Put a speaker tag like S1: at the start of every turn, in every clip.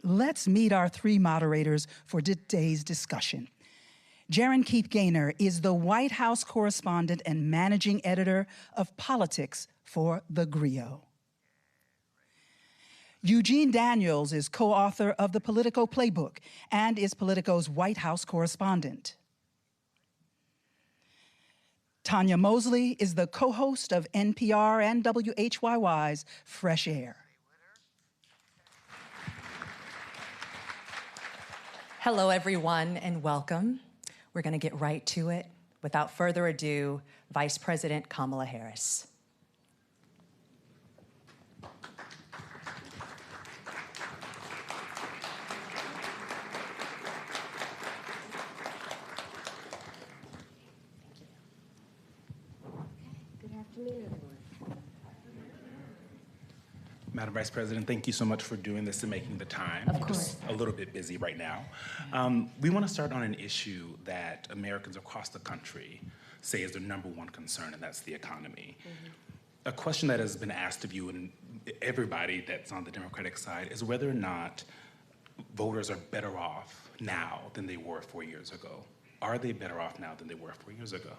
S1: Let's meet our three moderators for today's discussion. Jaron Keith Gaynor is the White House correspondent and managing editor of politics for The Griot. Eugene Daniels is co-author of the Politico Playbook and is Politico's White House correspondent. Tanya Mosley is the co-host of NPR and WHYY's Fresh Air.
S2: Hello, everyone, and welcome. We're going to get right to it. Without further ado, Vice President Kamala Harris.
S3: Good afternoon, everyone.
S4: Madam Vice President, thank you so much for doing this and making the time.
S2: Of course.
S4: Just a little bit busy right now. We want to start on an issue that Americans across the country say is their number one concern, and that's the economy. A question that has been asked of you and everybody that's on the Democratic side is whether or not voters are better off now than they were 4 years ago. Are they better off now than they were 4 years ago?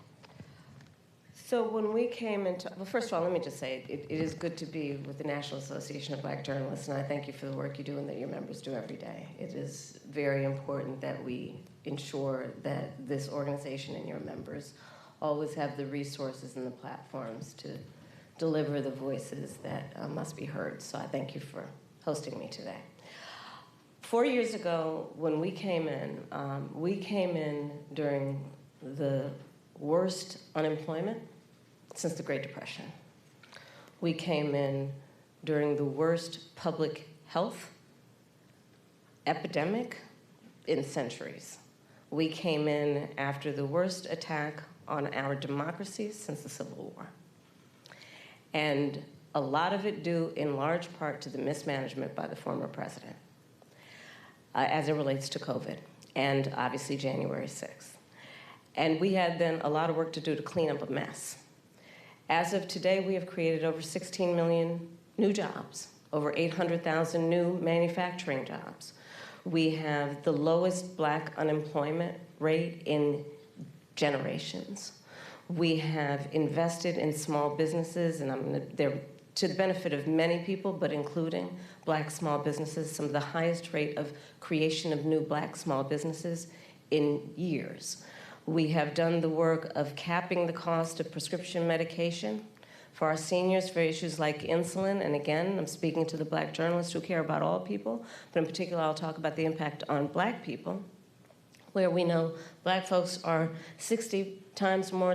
S3: So when we came into, well, first of all, let me just say, it is good to be with the National Association of Black Journalists, and I thank you for the work you do and that your members do every day. It is very important that we ensure that this organization and your members always have the resources and the platforms to deliver the voices that must be heard. So I thank you for hosting me today. 4 years ago, when we came in during the worst unemployment since the Great Depression. We came in during the worst public health epidemic in centuries. We came in after the worst attack on our democracy since the Civil War. And a lot of it due in large part to the mismanagement by the former president as it relates to COVID and obviously January 6th. And we had then a lot of work to do to clean up a mess. As of today, we have created over 16 million new jobs, over 800,000 new manufacturing jobs. We have the lowest Black unemployment rate in generations. We have invested in small businesses, and they're to the benefit of many people, but including Black small businesses, some of the highest rate of creation of new Black small businesses in years. We have done the work of capping the cost of prescription medication for our seniors for issues like insulin. And again, I'm speaking to the Black journalists who care about all people, but in particular, I'll talk about the impact on Black people, where we know Black folks are 60% more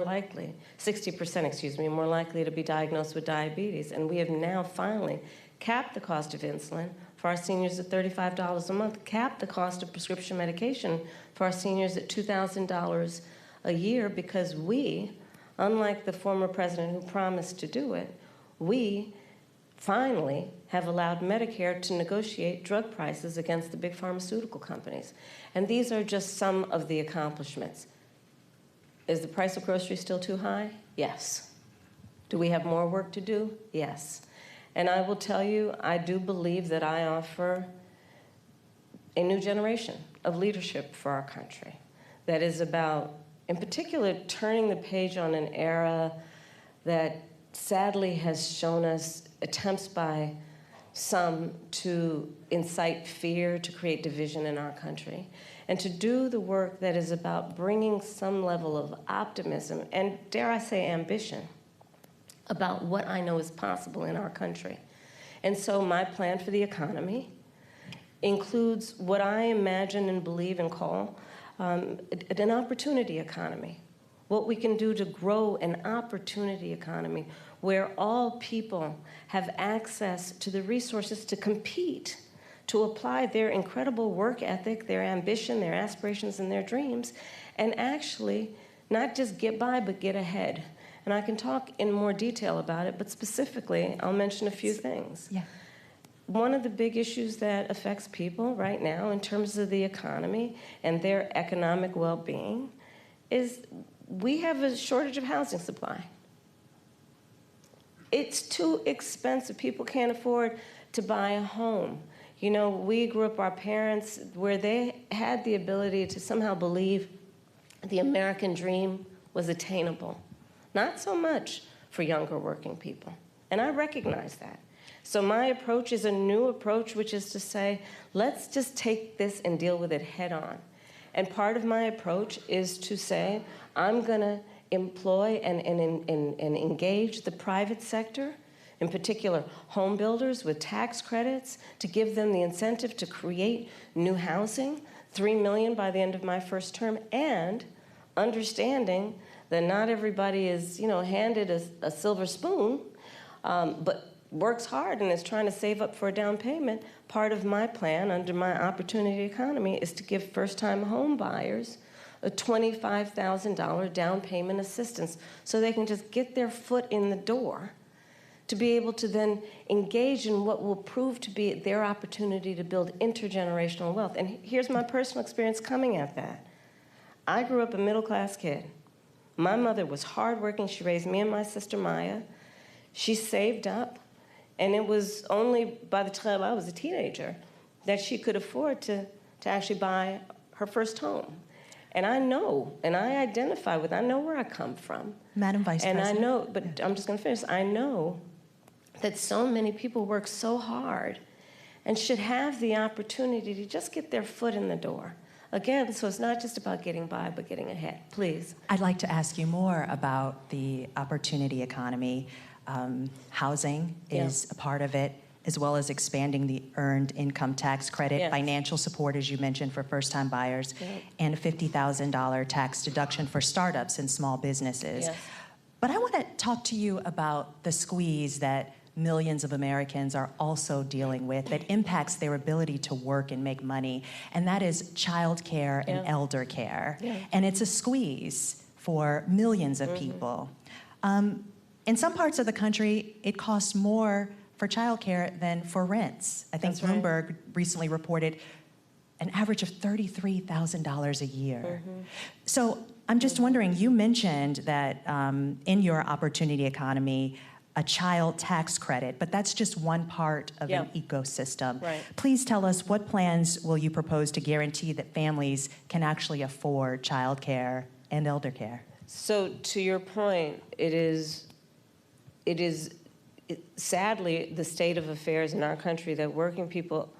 S3: likely to be diagnosed with diabetes. And we have now finally capped the cost of insulin for our seniors at $35 a month, capped the cost of prescription medication for our seniors at $2,000 a year, because we, unlike the former president who promised to do it, we finally have allowed Medicare to negotiate drug prices against the big pharmaceutical companies. And these are just some of the accomplishments. Is the price of groceries still too high? Yes. Do we have more work to do? Yes. And I will tell you, I do believe that I offer a new generation of leadership for our country that is about, in particular, turning the page on an era that sadly has shown us attempts by some to incite fear, to create division in our country, and to do the work that is about bringing some level of optimism and, dare I say, ambition about what I know is possible in our country. And so my plan for the economy includes what I imagine and believe and call an opportunity economy. What we can do to grow an opportunity economy where all people have access to the resources to compete, to apply their incredible work ethic, their ambition, their aspirations, and their dreams, and actually not just get by, but get ahead. And I can talk in more detail about it, but specifically, I'll mention a few things.
S2: Yeah.
S3: One of the big issues that affects people right now in terms of the economy and their economic well-being is we have a shortage of housing supply. It's too expensive. People can't afford to buy a home. You know, we grew up, our parents, where they had the ability to somehow believe the American dream was attainable. Not so much for younger working people. And I recognize that. So my approach is a new approach, which is to say, let's just take this and deal with it head on. And part of my approach is to say, I'm going to employ and engage the private sector, in particular home builders with tax credits, to give them the incentive to create new housing, 3 million by the end of my first term, and understanding that not everybody is, you know, handed a silver spoon, but works hard and is trying to save up for a down payment. Part of my plan under my opportunity economy is to give first-time home buyers a $25,000 down payment assistance so they can just get their foot in the door to be able to then engage in what will prove to be their opportunity to build intergenerational wealth. And here's my personal experience coming at that. I grew up a middle-class kid. My mother was hardworking. She raised me and my sister Maya. She saved up, and it was only by the time I was a teenager that she could afford to actually buy her first home. And I know, and I identify with, I know where I come from.
S2: Madam Vice President.
S3: And I know, but I'm just going to finish. I know that so many people work so hard and should have the opportunity to just get their foot in the door. Again, so it's not just about getting by, but getting ahead. Please.
S2: I'd like to ask you more about the opportunity economy. Housing is a part of it, as well as expanding the earned income tax credit, financial support, as you mentioned, for first-time buyers, and a $50,000 tax deduction for startups and small businesses. But I want to talk to you about the squeeze that millions of Americans are also dealing with that impacts their ability to work and make money, and that is child care and elder care. And it's a squeeze for millions of people. In some parts of the country, it costs more for child care than for rents. I think Bloomberg recently reported an average of $33,000 a year. So I'm just wondering, you mentioned that in your opportunity economy, a child tax credit, but that's just one part of an ecosystem. Please tell us, what plans will you propose to guarantee that families can actually afford child care and elder care?
S3: So to your point, it is sadly the state of affairs in our country that working people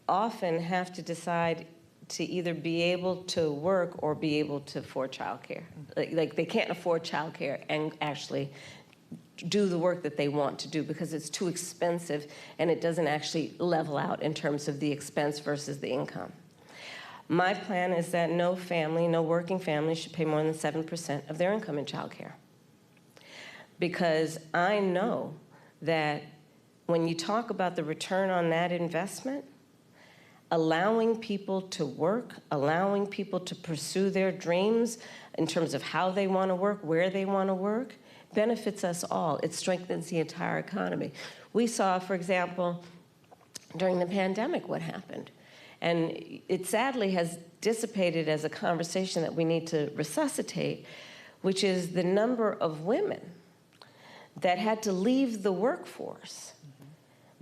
S3: often have to decide to either be able to work or be able to afford child care. Like they can't afford child care and actually do the work that they want to do because it's too expensive and it doesn't actually level out in terms of the expense versus the income. My plan is that no family, no working family should pay more than 7% of their income in child care. Because I know that when you talk about the return on that investment, allowing people to work, allowing people to pursue their dreams in terms of how they want to work, where they want to work, benefits us all. It strengthens the entire economy. We saw, for example, during the pandemic what happened. And it sadly has dissipated as a conversation that we need to resuscitate, which is the number of women that had to leave the workforce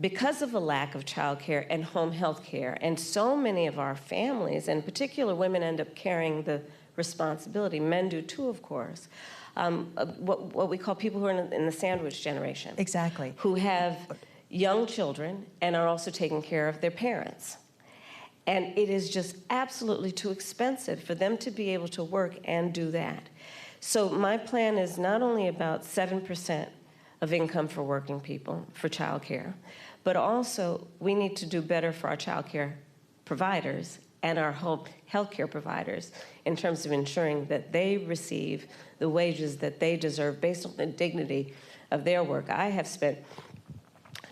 S3: because of a lack of child care and home health care. And so many of our families, and in particular women, end up carrying the responsibility. Men do too, of course. What we call people who are in the sandwich generation.
S2: Exactly.
S3: Who have young children and are also taking care of their parents. And it is just absolutely too expensive for them to be able to work and do that. So my plan is not only about 7% of income for working people for child care, but also we need to do better for our child care providers and our home health care providers in terms of ensuring that they receive the wages that they deserve based on the dignity of their work. I have spent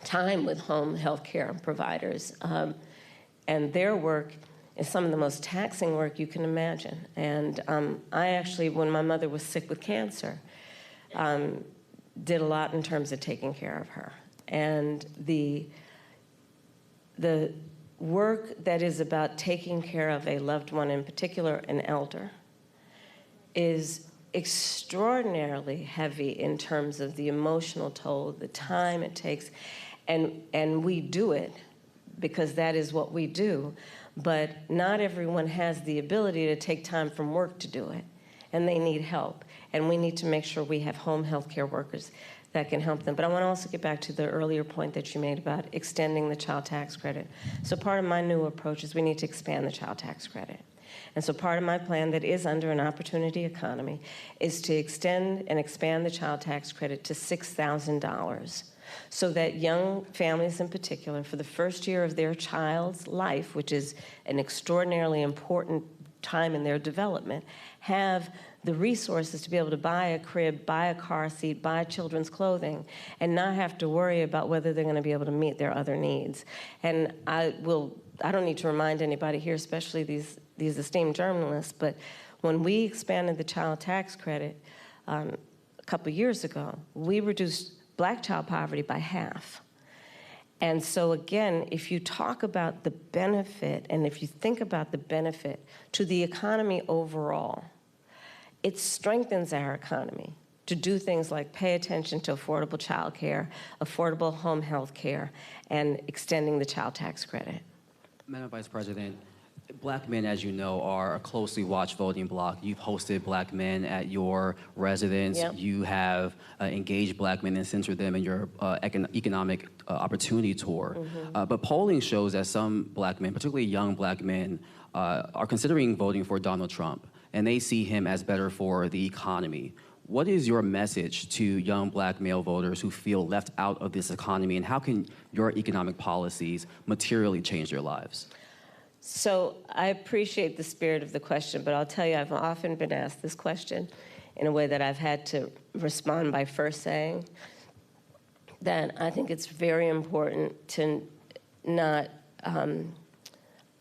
S3: time with home health care providers, and their work is some of the most taxing work you can imagine. And I actually, when my mother was sick with cancer, did a lot in terms of taking care of her. And the work that is about taking care of a loved one, in particular an elder, is extraordinarily heavy in terms of the emotional toll, the time it takes, and we do it because that is what we do. But not everyone has the ability to take time from work to do it, and they need help. And we need to make sure we have home health care workers that can help them. But I want to also get back to the earlier point that you made about extending the child tax credit. So part of my new approach is we need to expand the child tax credit. And so part of my plan that is under an opportunity economy is to extend and expand the child tax credit to $6,000 so that young families in particular, for the first year of their child's life, which is an extraordinarily important time in their development, have the resources to be able to buy a crib, buy a car seat, buy children's clothing, and not have to worry about whether they're going to be able to meet their other needs. And I don't need to remind anybody here, especially these esteemed journalists, but when we expanded the child tax credit a couple years ago, we reduced Black child poverty by half. And so again, if you talk about the benefit, and if you think about the benefit to the economy overall, it strengthens our economy to do things like pay attention to affordable child care, affordable home health care, and extending the child tax credit.
S5: Madam Vice President, Black men, as you know, are a closely watched voting bloc. You've hosted Black men at your residence.
S3: Yep.
S5: You have engaged Black men and centered them in your economic opportunity tour. But polling shows that some Black men, particularly young Black men, are considering voting for Donald Trump, and they see him as better for the economy. What is your message to young Black male voters who feel left out of this economy, and how can your economic policies materially change their lives?
S3: So I appreciate the spirit of the question, but I'll tell you, I've often been asked this question in a way that I've had to respond by first saying that I think it's very important to not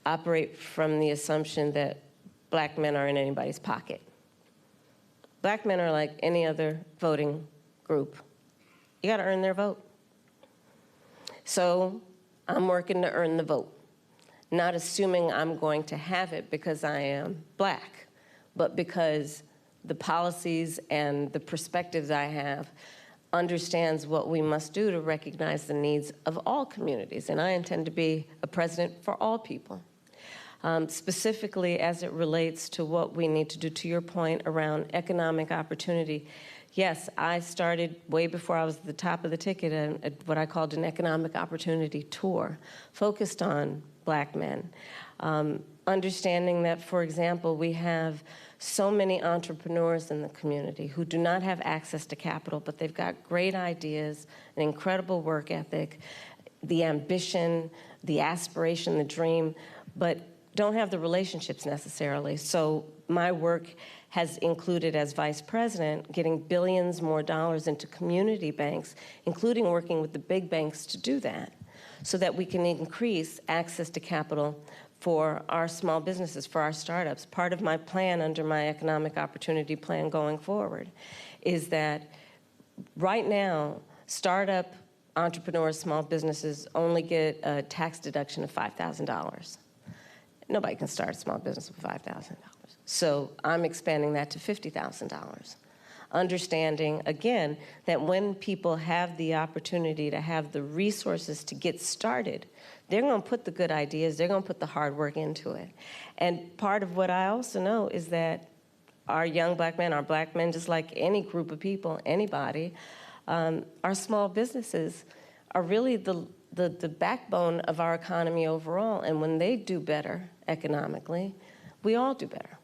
S3: operate from the assumption that Black men are in anybody's pocket. Black men are like any other voting group. You got to earn their vote. So I'm working to earn the vote, not assuming I'm going to have it because I am Black, but because the policies and the perspectives I have understands what we must do to recognize the needs of all communities. And I intend to be a president for all people. Specifically as it relates to what we need to do, to your point around economic opportunity. Yes, I started way before I was at the top of the ticket at what I called an economic opportunity tour, focused on Black men. Understanding that, for example, we have so many entrepreneurs in the community who do not have access to capital, but they've got great ideas, an incredible work ethic, the ambition, the aspiration, the dream, but don't have the relationships necessarily. So my work has included, as vice president, getting billions more dollars into community banks, including working with the big banks to do that, so that we can increase access to capital for our small businesses, for our startups. Part of my plan under my economic opportunity plan going forward is that right now, startup entrepreneurs, small businesses only get a tax deduction of $5,000. Nobody can start a small business with $5,000. So I'm expanding that to $50,000. Understanding, again, that when people have the opportunity to have the resources to get started, they're going to put the good ideas, they're going to put the hard work into it. And part of what I also know is that our young Black men, our Black men, just like any group of people, anybody, our small businesses are really the backbone of our economy overall. And when they do better economically, we all do better.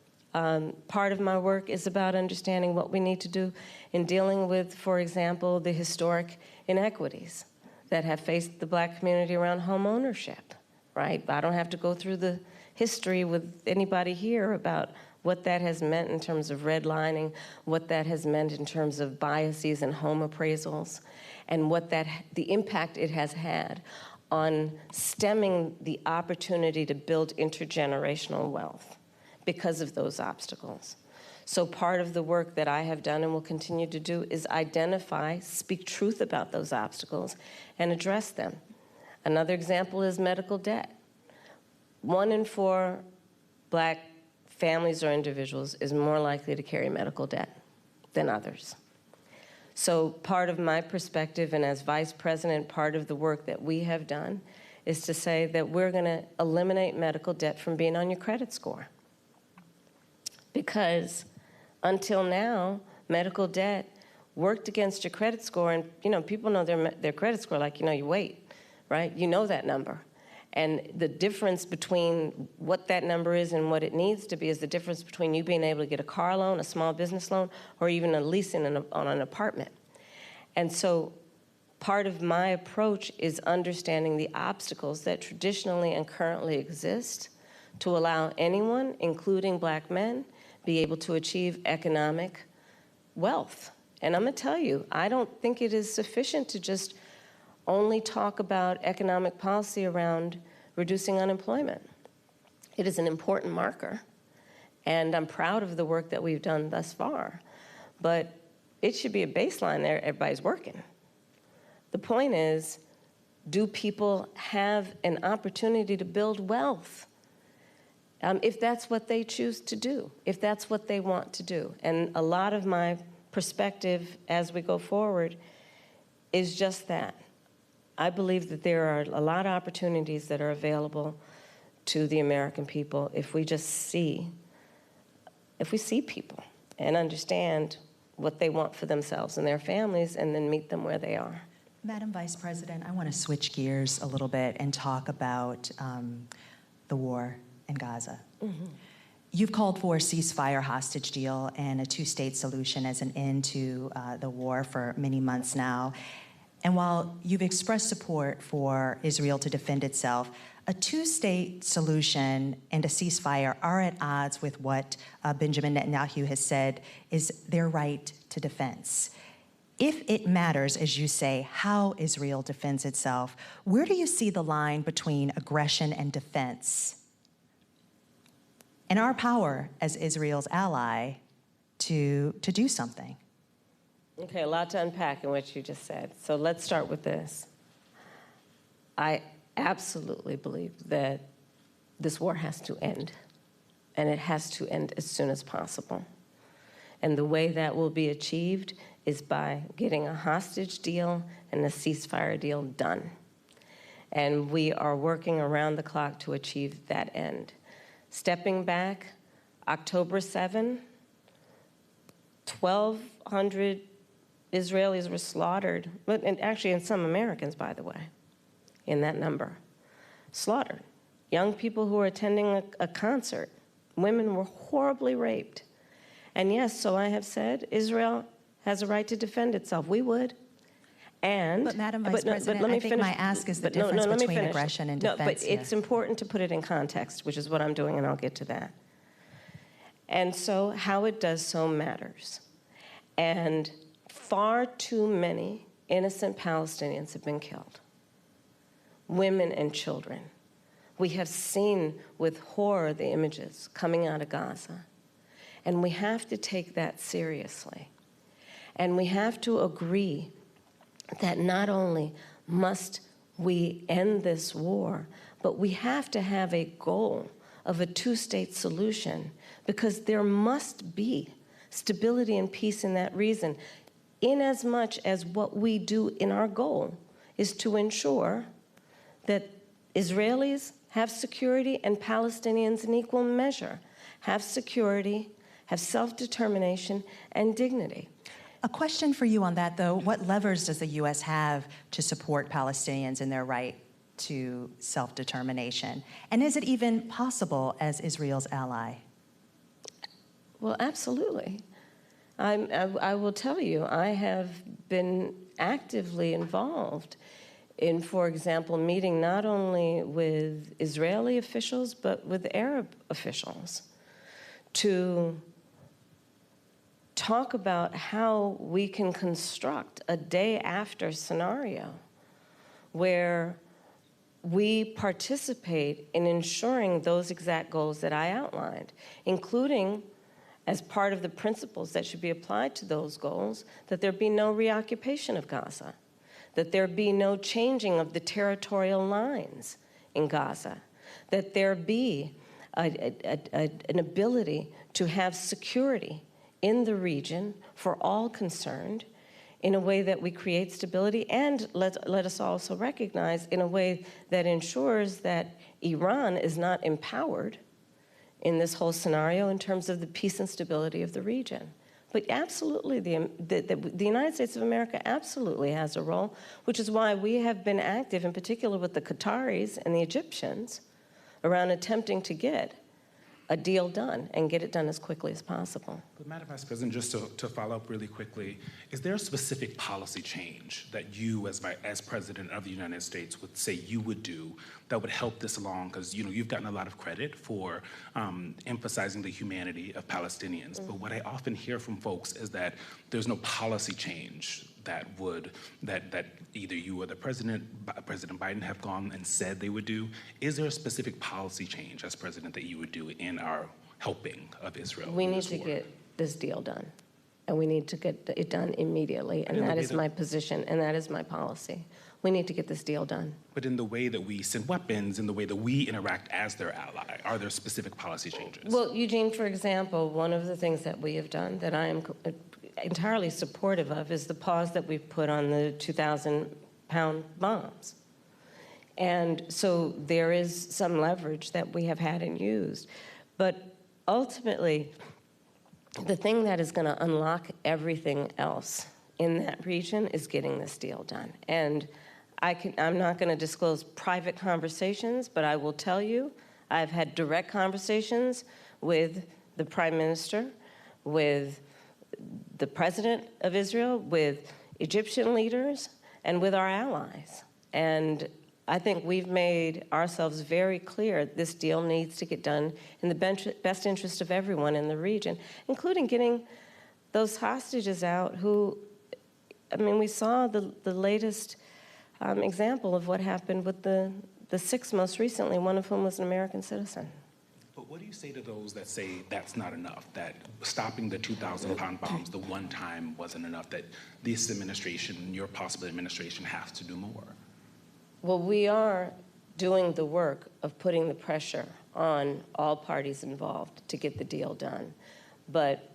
S3: Part of my work is about understanding what we need to do in dealing with, for example, the historic inequities that have faced the Black community around home ownership, right? I don't have to go through the history with anybody here about what that has meant in terms of redlining, what that has meant in terms of biases in home appraisals, and what the impact it has had on stemming the opportunity to build intergenerational wealth because of those obstacles. So part of the work that I have done and will continue to do is identify, speak truth about those obstacles, and address them. Another example is medical debt. 1 in 4 Black families or individuals is more likely to carry medical debt than others. So part of my perspective, and as vice president, part of the work that we have done is to say that we're going to eliminate medical debt from being on your credit score. Because until now, medical debt worked against your credit score, and people know their credit score like your weight, right? You know that number. And the difference between what that number is and what it needs to be is the difference between you being able to get a car loan, a small business loan, or even a leasing on an apartment. And so part of my approach is understanding the obstacles that traditionally and currently exist to allow anyone, including Black men, be able to achieve economic wealth. And I'm going to tell you, I don't think it is sufficient to just only talk about economic policy around reducing unemployment. It is an important marker, and I'm proud of the work that we've done thus far. But it should be a baseline there, everybody's working. The point is, do people have an opportunity to build wealth? If that's what they choose to do, if that's what they want to do. And a lot of my perspective as we go forward is just that. I believe that there are a lot of opportunities that are available to the American people if we just see people and understand what they want for themselves and their families, and then meet them where they are.
S2: Madam Vice President, I want to switch gears a little bit and talk about the war in Gaza. Mm-hmm. You've called for a ceasefire hostage deal and a two-state solution as an end to the war for many months now. And while you've expressed support for Israel to defend itself, a two-state solution and a ceasefire are at odds with what Benjamin Netanyahu has said is their right to defense. If it matters, as you say, how Israel defends itself, where do you see the line between aggression and defense and our power as Israel's ally to do something?
S3: Okay, a lot to unpack in what you just said. So let's start with this. I absolutely believe that this war has to end, and it has to end as soon as possible. And the way that will be achieved is by getting a hostage deal and a ceasefire deal done. And we are working around the clock to achieve that end. Stepping back, October 7, 1,200 Israelis were slaughtered, and actually, and some Americans, by the way, in that number, slaughtered. Young people who were attending a concert, women were horribly raped. And yes, so I have said, Israel has a right to defend itself. We would. And,
S2: but Madam Vice President, I think my ask is the difference between aggression and defense.
S3: No, but it's important to put it in context, which is what I'm doing, and I'll get to that. And so how it does so matters. And far too many innocent Palestinians have been killed, women and children. We have seen with horror the images coming out of Gaza, and we have to take that seriously. And we have to agree that not only must we end this war, but we have to have a goal of a two-state solution, because there must be stability and peace in that region, inasmuch as what we do in our goal is to ensure that Israelis have security and Palestinians in equal measure have security, have self-determination, and dignity.
S2: A question for you on that, though. What levers does the U.S. have to support Palestinians in their right to self-determination? And is it even possible as Israel's ally?
S3: Well, absolutely. I will tell you, I have been actively involved in, for example, meeting not only with Israeli officials, but with Arab officials to talk about how we can construct a day after scenario where we participate in ensuring those exact goals that I outlined, including as part of the principles that should be applied to those goals, that there be no reoccupation of Gaza, that there be no changing of the territorial lines in Gaza, that there be an ability to have security in the region for all concerned, in a way that we create stability, and let us also recognize in a way that ensures that Iran is not empowered in this whole scenario in terms of the peace and stability of the region. But absolutely, the United States of America absolutely has a role, which is why we have been active, in particular with the Qataris and the Egyptians, around attempting to get a deal done and get it done as quickly as possible.
S4: But Madam Vice President, just to follow up really quickly, is there a specific policy change that you, as President of the United States, would say you would do that would help this along? Because you've gotten a lot of credit for emphasizing the humanity of Palestinians. But what I often hear from folks is that there's no policy change that either you or President Biden have gone and said they would do. Is there a specific policy change as president that you would do in our helping of Israel?
S3: We need to get this deal done, and we need to get it done immediately, and that is my position, and that is my policy. We need to get this deal done.
S4: But in the way that we send weapons, in the way that we interact as their ally, are there specific policy changes?
S3: Well, Eugene, for example, one of the things that we have done that I am entirely supportive of is the pause that we've put on the 2,000-pound bombs. And so there is some leverage that we have had and used. But ultimately, the thing that is going to unlock everything else in that region is getting this deal done. And I'm not going to disclose private conversations, but I will tell you I've had direct conversations with the Prime Minister, with the President of Israel, with Egyptian leaders, and with our allies. And I think we've made ourselves very clear this deal needs to get done in the best interest of everyone in the region, including getting those hostages out who, I mean, we saw the latest example of what happened with the six most recently, one of whom was an American citizen.
S4: But what do you say to those that say that's not enough, that stopping the 2,000-pound bombs the one time wasn't enough, that this administration, your possible administration, has to do more?
S3: Well, we are doing the work of putting the pressure on all parties involved to get the deal done. But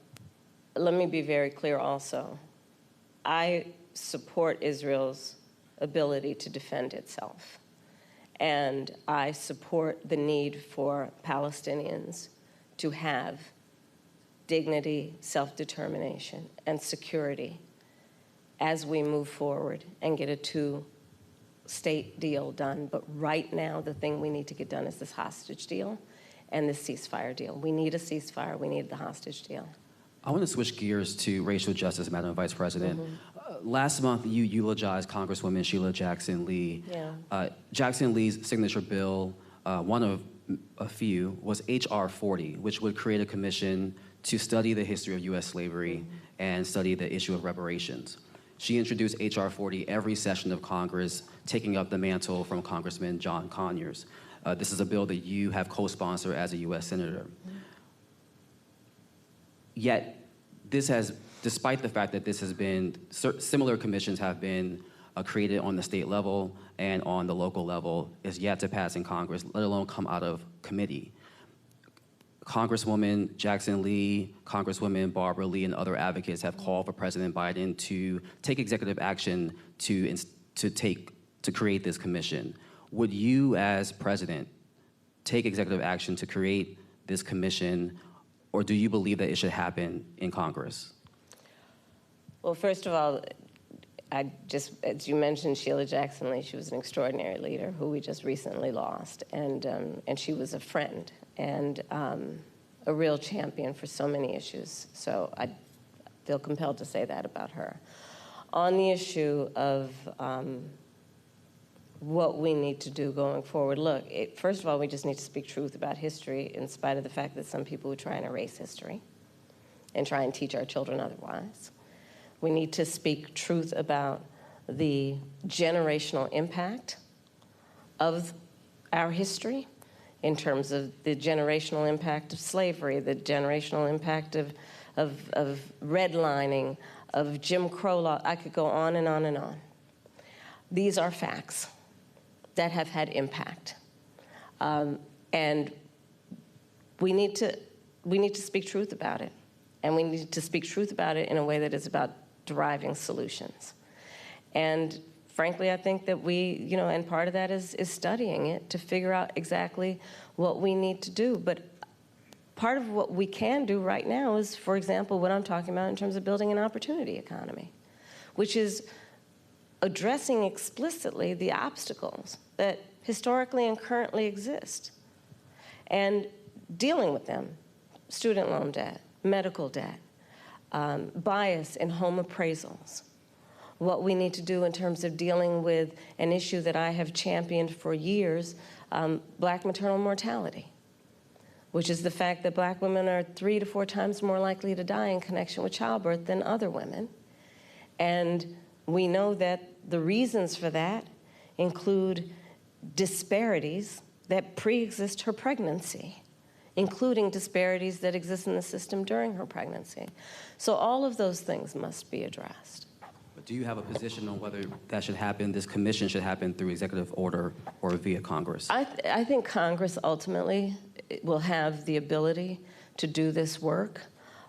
S3: let me be very clear also. I support Israel's ability to defend itself. And I support the need for Palestinians to have dignity, self-determination, and security as we move forward and get a two-state deal done. But right now, the thing we need to get done is this hostage deal and this ceasefire deal. We need a ceasefire. We need the hostage deal.
S5: I want to switch gears to racial justice, Madam Vice President. Last month, you eulogized Congresswoman Sheila Jackson Lee.
S3: Yeah.
S5: Jackson Lee's signature bill, one of a few, was H.R. 40, which would create a commission to study the history of U.S. slavery and study the issue of reparations. She introduced H.R. 40 every session of Congress, taking up the mantle from Congressman John Conyers. This is a bill that you have co-sponsored as a U.S. Senator. Yet, this has, despite the fact that this has been, similar commissions have been created on the state level and on the local level, is yet to pass in Congress, let alone come out of committee. Congresswoman Jackson Lee, Congresswoman Barbara Lee, and other advocates have called for President Biden to take executive action to create this commission. Would you, as president, take executive action to create this commission, or do you believe that it should happen in Congress?
S3: Well, first of all, as you mentioned, Sheila Jackson Lee, she was an extraordinary leader who we just recently lost, and she was a friend and a real champion for so many issues. So I feel compelled to say that about her. On the issue of what we need to do going forward, look, first of all, we just need to speak truth about history in spite of the fact that some people would try and erase history and try and teach our children otherwise. We need to speak truth about the generational impact of our history in terms of the generational impact of slavery, the generational impact of redlining, of Jim Crow law. I could go on and on and on. These are facts that have had impact. And we need to speak truth about it. And we need to speak truth about it in a way that is about deriving solutions. And frankly, I think that we, and part of that is studying it to figure out exactly what we need to do. But part of what we can do right now is, for example, what I'm talking about in terms of building an opportunity economy, which is addressing explicitly the obstacles that historically and currently exist and dealing with them: student loan debt, medical debt, bias in home appraisals, what we need to do in terms of dealing with an issue that I have championed for years, Black maternal mortality, which is the fact that Black women are 3 to 4 times more likely to die in connection with childbirth than other women. And we know that the reasons for that include disparities that pre-exist her pregnancy, including disparities that exist in the system during her pregnancy. So all of those things must be addressed.
S5: But do you have a position on whether that should happen, this commission should happen through executive order or via Congress?
S3: I think Congress ultimately will have the ability to do this work.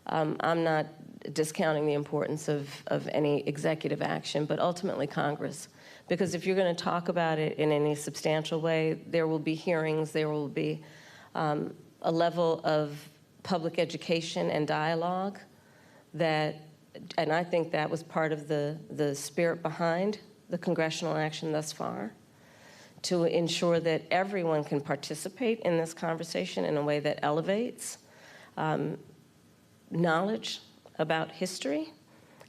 S3: I'm not discounting the importance of any executive action, but ultimately Congress. Because if you're going to talk about it in any substantial way, there will be hearings, there will be a level of public education and dialogue that, and I think that was part of the spirit behind the congressional action thus far, to ensure that everyone can participate in this conversation in a way that elevates knowledge about history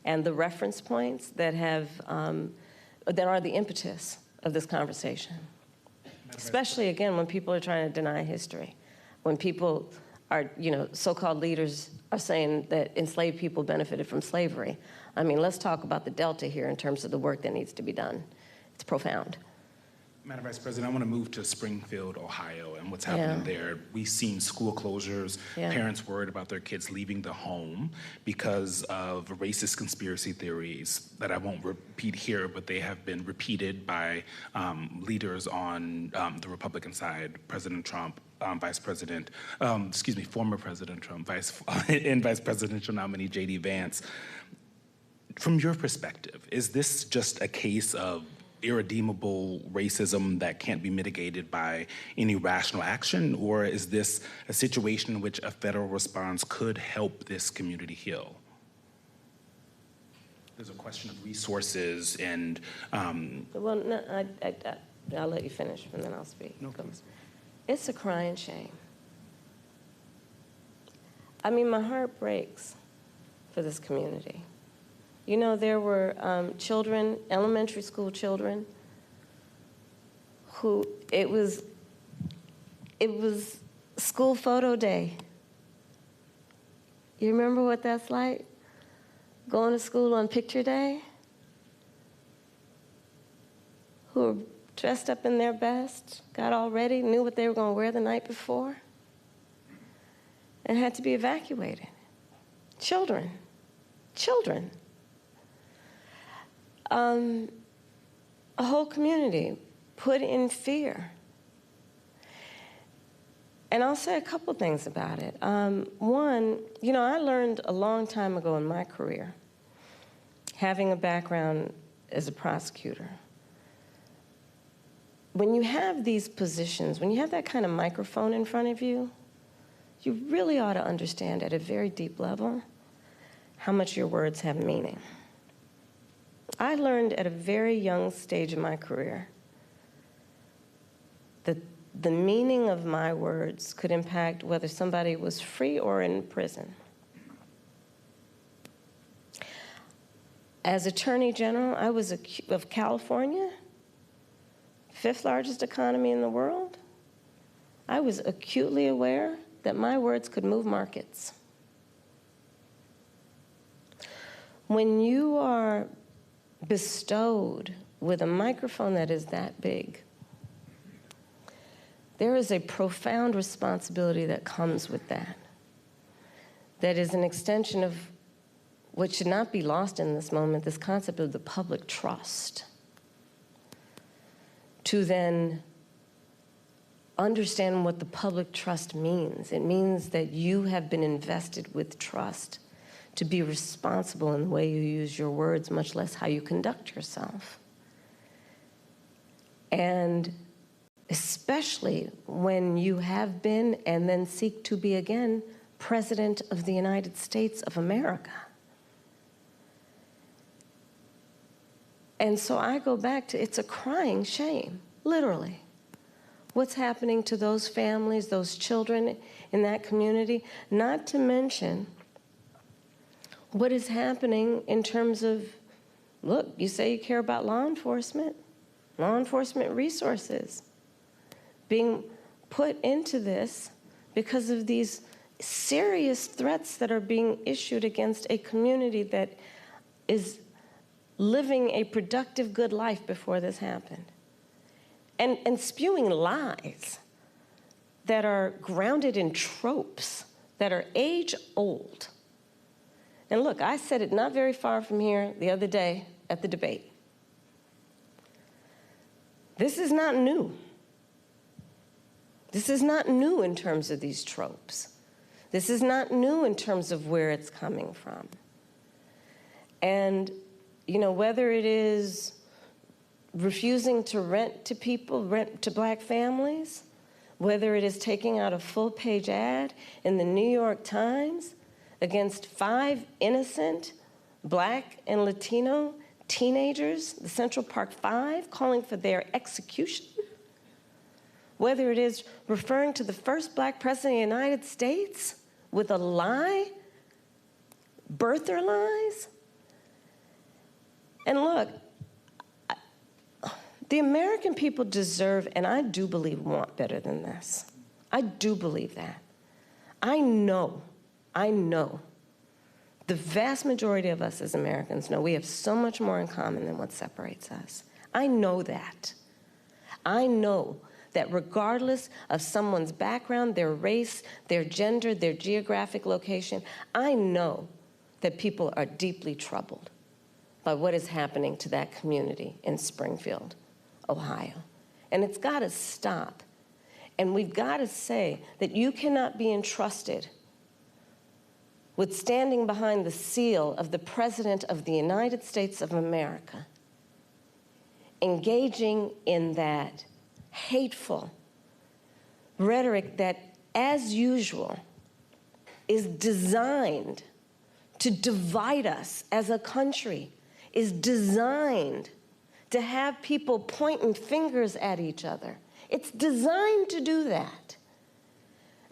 S3: and the reference points that that are the impetus of this conversation. Especially, again, when people are trying to deny history. When people are, so-called leaders are saying that enslaved people benefited from slavery. I mean, let's talk about the delta here in terms of the work that needs to be done. It's profound.
S4: Madam Vice President, I want to move to Springfield, Ohio, and what's happening there. We've seen school closures, parents worried about their kids leaving the home because of racist conspiracy theories that I won't repeat here, but they have been repeated by leaders on the Republican side, President Trump, former President Trump, and Vice Presidential nominee J.D. Vance. From your perspective, is this just a case of irredeemable racism that can't be mitigated by any rational action, or is this a situation in which a federal response could help this community heal? There's a question of resources and...
S3: Well, no, I'll let you finish and then I'll speak.
S4: No, please.
S3: It's a crying shame. I mean, my heart breaks for this community. There were children, elementary school children, who it was school photo day. You remember what that's like? Going to school on picture day? Who were dressed up in their best, got all ready, knew what they were going to wear the night before, and had to be evacuated. Children. A whole community put in fear. And I'll say a couple things about it. One, I learned a long time ago in my career, having a background as a prosecutor, when you have these positions, when you have that kind of microphone in front of you, you really ought to understand at a very deep level how much your words have meaning. I learned at a very young stage in my career that the meaning of my words could impact whether somebody was free or in prison. As Attorney General, I was of California, 5th largest economy in the world. I was acutely aware that my words could move markets. When you are bestowed with a microphone that is that big, there is a profound responsibility that comes with that. That is an extension of what should not be lost in this moment, this concept of the public trust. To then understand what the public trust means. It means that you have been invested with trust to be responsible in the way you use your words, much less how you conduct yourself. And especially when you have been and then seek to be again President of the United States of America. And so I go back to, it's a crying shame, literally. What's happening to those families, those children in that community, not to mention what is happening in terms of, look, you say you care about law enforcement resources being put into this because of these serious threats that are being issued against a community that is living a productive, good life before this happened. And spewing lies that are grounded in tropes that are age-old. And look, I said it not very far from here the other day at the debate. This is not new. This is not new in terms of these tropes. This is not new in terms of where it's coming from. And, you know, whether it is refusing to rent to people, rent to black families, whether it is taking out a full-page ad in the New York Times against 5 innocent black and Latino teenagers, the Central Park 5, calling for their execution, whether it is referring to the first black president of the United States with a lie, birther lies. And look, the American people deserve, and I do believe want better than this. I do believe that. I know, the vast majority of us as Americans know we have so much more in common than what separates us. I know that. I know that regardless of someone's background, their race, their gender, their geographic location, I know that people are deeply troubled by what is happening to that community in Springfield, Ohio. And it's got to stop. And we've got to say that you cannot be entrusted with standing behind the seal of the President of the United States of America, engaging in that hateful rhetoric that, as usual, is designed to divide us as a country, is designed to have people pointing fingers at each other. It's designed to do that.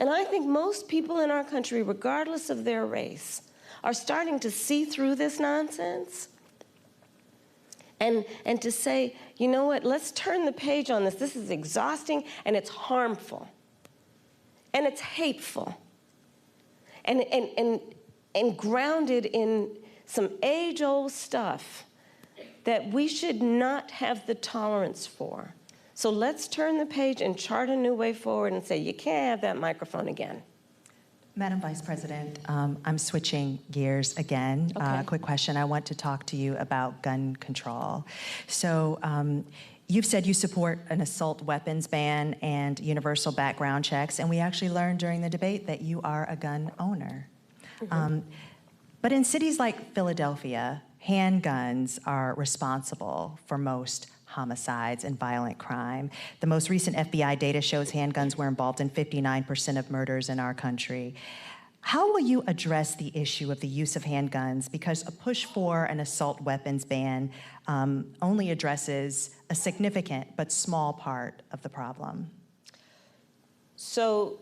S3: And I think most people in our country, regardless of their race, are starting to see through this nonsense and to say, you know what, let's turn the page on this. This is exhausting, and it's harmful, and it's hateful, and grounded in some age-old stuff that we should not have the tolerance for. So let's turn the page and chart a new way forward and say, you can't have that microphone again.
S2: Madam Vice President, I'm switching gears again.
S3: Okay.
S2: Quick question. I want to talk to you about gun control. So you've said you support an assault weapons ban and universal background checks, and we actually learned during the debate that you are a gun owner. Mm-hmm. But in cities like Philadelphia, handguns are responsible for most homicides and violent crime. The most recent FBI data shows handguns were involved in 59% of murders in our country. How will you address the issue of the use of handguns? Because a push for an assault weapons ban only addresses a significant but small part of the problem.
S3: So,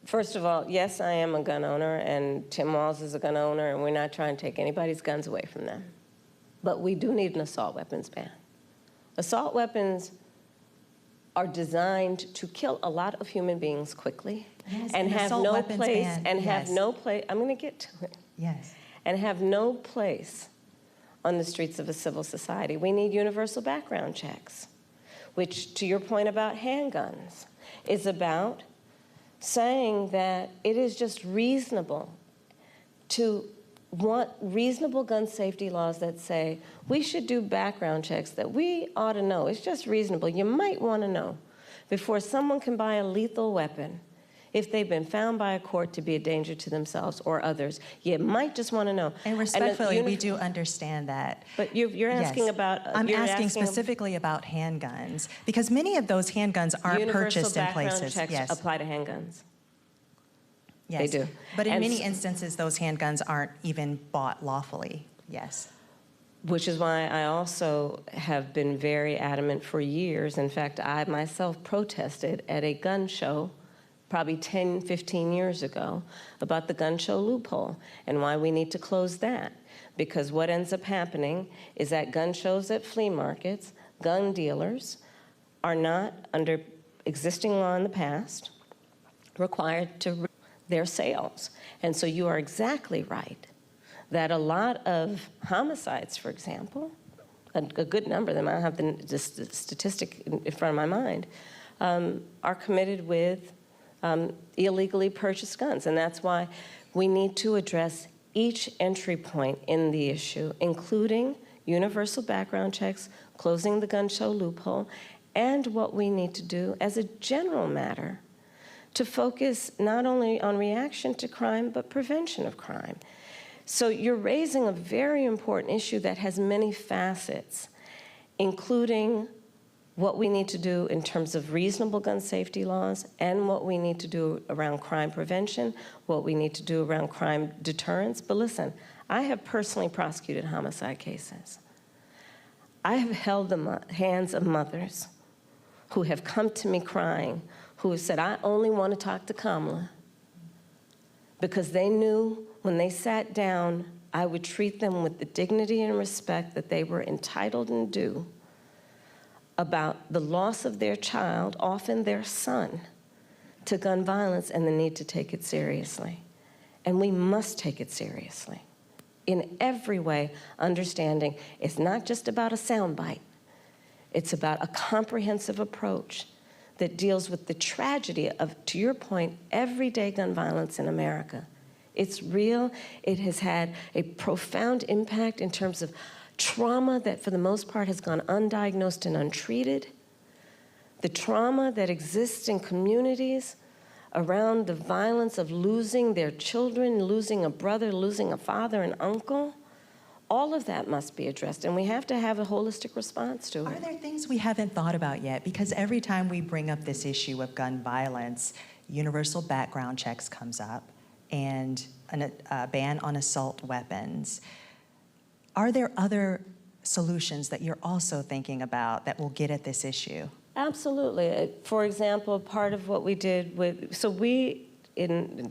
S3: first of all, yes, I am a gun owner, and Tim Walz is a gun owner, and we're not trying to take anybody's guns away from them. But we do need an assault weapons ban. Assault weapons are designed to kill a lot of human beings quickly,
S2: yes,
S3: and have no place,
S2: ban,
S3: have no place, I'm gonna get to it.
S2: Yes.
S3: And have no place on the streets of a civil society. We need universal background checks, which, to your point about handguns, is about saying that it is just reasonable to want reasonable gun safety laws that say we should do background checks that we ought to know. It's just reasonable. You might want to know before someone can buy a lethal weapon if they've been found by a court to be a danger to themselves or others. You might just want to know.
S2: And respectfully, we do understand that.
S3: But you're asking
S2: Yes.
S3: about...
S2: I'm
S3: you're
S2: asking specifically about handguns, because many of those handguns aren't purchased in places.
S3: Universal background checks apply to handguns.
S2: Yes.
S3: They do.
S2: But in
S3: And
S2: many instances, those handguns aren't even bought lawfully. Yes.
S3: Which is why I also have been very adamant for years. In fact, I myself protested at a gun show probably 10, 15 years ago about the gun show loophole and why we need to close that. Because what ends up happening is that gun shows at flea markets, gun dealers are not, under existing law in the past, required to their sales. And so you are exactly right that a lot of homicides, for example, a good number of them, I don't have the statistic in front of my mind, are committed with illegally purchased guns. And that's why we need to address each entry point in the issue, including universal background checks, closing the gun show loophole, and what we need to do as a general matter to focus not only on reaction to crime, but prevention of crime. So you're raising a very important issue that has many facets, including what we need to do in terms of reasonable gun safety laws and what we need to do around crime prevention, what we need to do around crime deterrence. But listen, I have personally prosecuted homicide cases. I have held the hands of mothers who have come to me crying, who have said, I only want to talk to Kamala, because they knew when they sat down, I would treat them with the dignity and respect that they were entitled and due about the loss of their child, often their son, to gun violence and the need to take it seriously. And we must take it seriously. In every way, understanding it's not just about a soundbite. It's about a comprehensive approach that deals with the tragedy of, to your point, everyday gun violence in America. It's real. It has had a profound impact in terms of trauma that, for the most part, has gone undiagnosed and untreated. The trauma that exists in communities around the violence of losing their children, losing a brother, losing a father, an uncle. All of that must be addressed, and we have to have a holistic response to it.
S2: Are there things we haven't thought about yet? Because every time we bring up this issue of gun violence, universal background checks comes up and a ban on assault weapons. Are there other solutions that you're also thinking about that will get at this issue?
S3: Absolutely. For example, part of what we did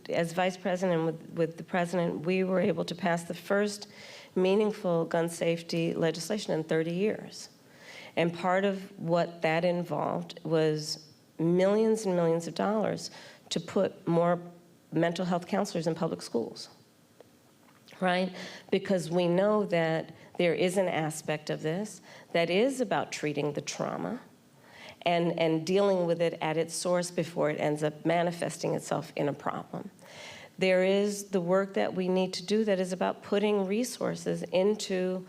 S3: as vice president and with the president, we were able to pass the first meaningful gun safety legislation in 30 years. And part of what that involved was millions and millions of dollars to put more mental health counselors in public schools, right? Because we know that there is an aspect of this that is about treating the trauma and dealing with it at its source before it ends up manifesting itself in a problem. There is the work that we need to do that is about putting resources into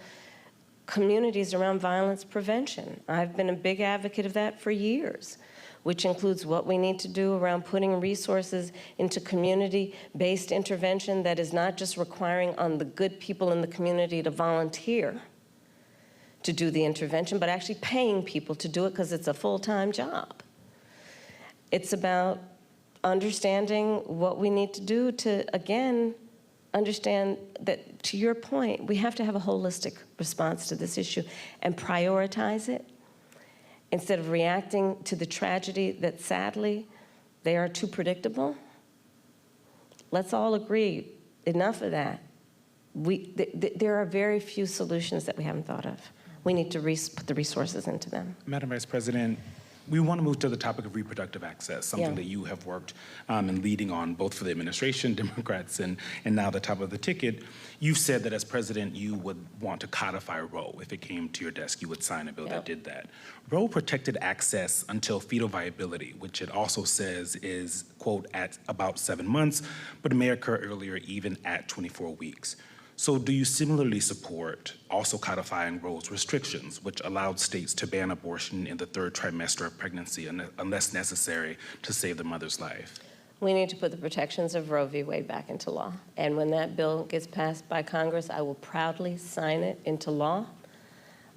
S3: communities around violence prevention. I've been a big advocate of that for years, which includes what we need to do around putting resources into community-based intervention that is not just requiring on the good people in the community to volunteer to do the intervention, but actually paying people to do it because it's a full-time job. It's about understanding what we need to do to, again, understand that, to your point, we have to have a holistic response to this issue and prioritize it instead of reacting to the tragedy that, sadly, they are too predictable. Let's all agree, enough of that. There are very few solutions that we haven't thought of. We need to put the resources into them.
S4: Madam Vice President, we want to move to the topic of reproductive access, something that you have worked in leading on both for the administration, Democrats, and now the top of the ticket. You've said that as president, you would want to codify Roe. If it came to your desk, you would sign a bill that did that. Roe protected access until fetal viability, which it also says is, quote, at about 7 months, but it may occur earlier, even at 24 weeks. So do you similarly support also codifying Roe's restrictions, which allowed states to ban abortion in the 3rd trimester of pregnancy unless necessary to save the mother's life?
S3: We need to put the protections of Roe v. Wade back into law. And when that bill gets passed by Congress, I will proudly sign it into law.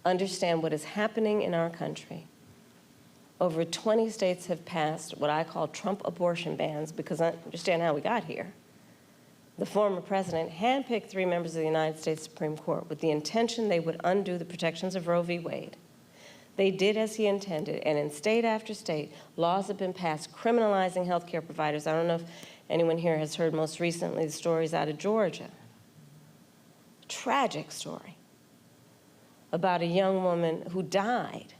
S3: Understand what is happening in our country. Over 20 states have passed what I call Trump abortion bans, because I understand how we got here. The former president handpicked 3 members of the United States Supreme Court with the intention they would undo the protections of Roe v. Wade. They did as he intended, and in state after state, laws have been passed criminalizing healthcare providers. I don't know if anyone here has heard most recently the stories out of Georgia. Tragic story about a young woman who died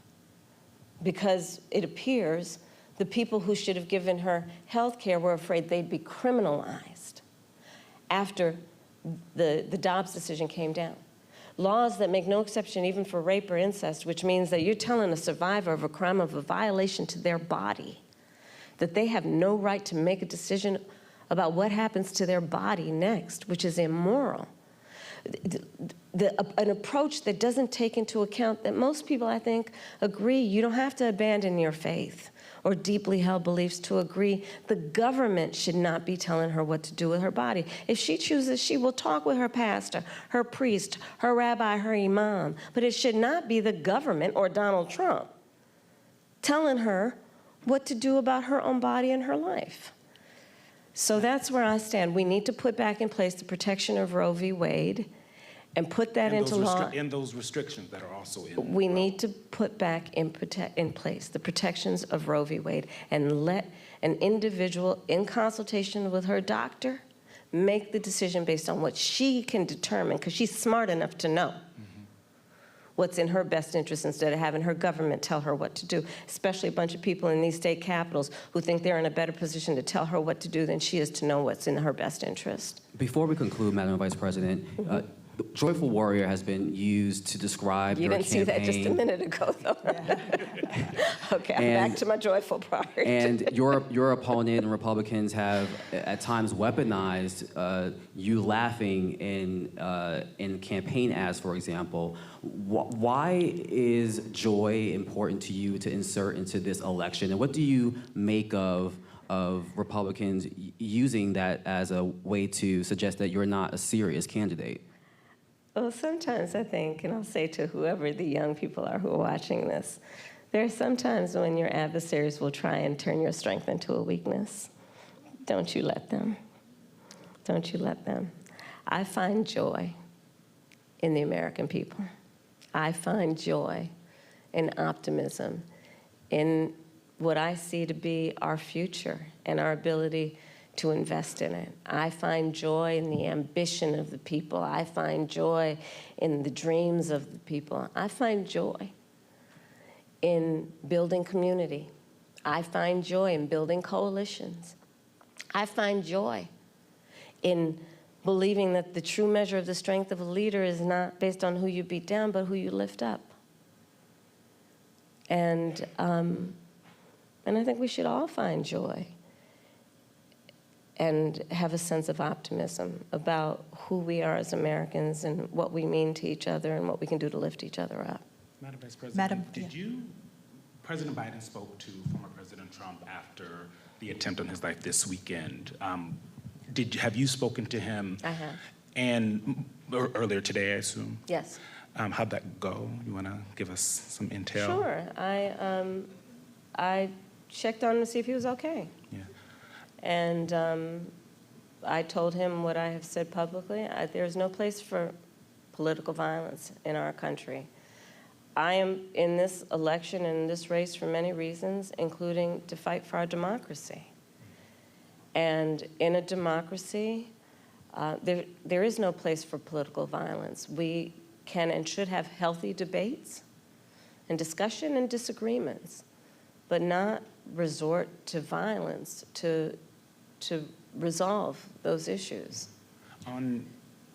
S3: because it appears the people who should have given her health care were afraid they'd be criminalized after the Dobbs decision came down. Laws that make no exception even for rape or incest, which means that you're telling a survivor of a crime of a violation to their body that they have no right to make a decision about what happens to their body next, which is immoral. An approach that doesn't take into account that most people, I think, agree you don't have to abandon your faith or deeply held beliefs to agree the government should not be telling her what to do with her body. If she chooses, she will talk with her pastor, her priest, her rabbi, her imam, but it should not be the government or Donald Trump telling her what to do about her own body and her life. So that's where I stand. We need to put back in place the protection of Roe v. Wade and put that into law.
S4: And those restrictions that are also in.
S3: We need to put back in place the protections of Roe v. Wade and let an individual, in consultation with her doctor, make the decision based on what she can determine, because she's smart enough to know what's in her best interest instead of having her government tell her what to do, especially a bunch of people in these state capitals who think they're in a better position to tell her what to do than she is to know what's in her best interest.
S5: Before we conclude, Madam Vice President, Joyful Warrior has been used to describe your campaign.
S3: You didn't see that just a minute ago, though. Okay, I'm back to my joyful part.
S5: And your opponent and Republicans have at times weaponized you laughing in campaign ads, for example. Why is joy important to you to insert into this election? And what do you make of Republicans using that as a way to suggest that you're not a serious candidate?
S3: Well, sometimes I think, and I'll say to whoever the young people are who are watching this, there are some times when your adversaries will try and turn your strength into a weakness. Don't you let them. Don't you let them. I find joy in the American people. I find joy and optimism in what I see to be our future and our ability to invest in it. I find joy in the ambition of the people. I find joy in the dreams of the people. I find joy in building community. I find joy in building coalitions. I find joy in believing that the true measure of the strength of a leader is not based on who you beat down, but who you lift up. And I think we should all find joy and have a sense of optimism about who we are as Americans and what we mean to each other and what we can do to lift each other up.
S4: Madam Vice President, President Biden spoke to former President Trump after the attempt on his life this weekend. Have you spoken to him?
S3: I have.
S4: And earlier today, I assume?
S3: Yes.
S4: How'd that go? You want to give us some intel?
S3: Sure. I checked on him to see if he was okay.
S4: Yeah.
S3: And I told him what I have said publicly. There's no place for political violence in our country. I am in this election and in this race for many reasons, including to fight for our democracy. And in a democracy, there is no place for political violence. We can and should have healthy debates and discussion and disagreements, but not resort to violence to resolve those issues.
S4: On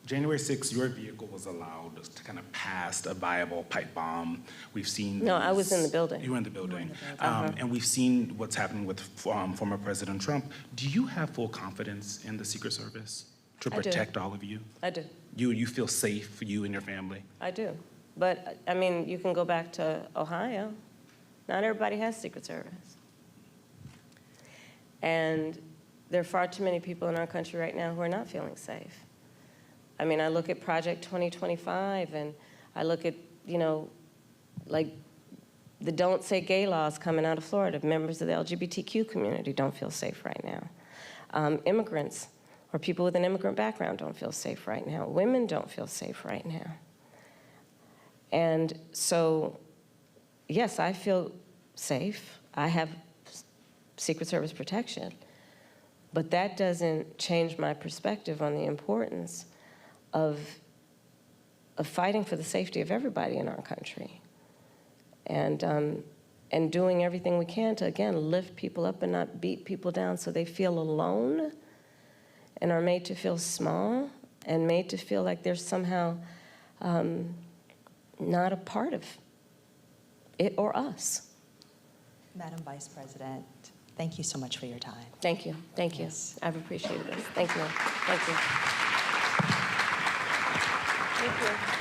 S4: January 6th, your vehicle was allowed to kind of pass a viable pipe bomb. We've seen.
S3: No, I was in the building.
S4: You were in the building. And we've seen what's happening with former President Trump. Do you have full confidence in the Secret Service to protect all of you?
S3: I do.
S4: You feel safe, you and your family?
S3: I do. But, I mean, you can go back to Ohio. Not everybody has Secret Service. And there are far too many people in our country right now who are not feeling safe. I mean, I look at Project 2025, and I look at, you know, like the Don't Say Gay laws coming out of Florida. Members of the LGBTQ community don't feel safe right now. Immigrants or people with an immigrant background don't feel safe right now. Women don't feel safe right now. And so, yes, I feel safe. I have Secret Service protection. But that doesn't change my perspective on the importance of fighting for the safety of everybody in our country. And doing everything we can to, again, lift people up and not beat people down so they feel alone and are made to feel small and made to feel like they're somehow not a part of it or us.
S2: Madam Vice President, thank you so much for your time.
S3: Thank you. Thank you.
S2: Yes.
S3: I've appreciated this. Thank you. Thank you. Thank you.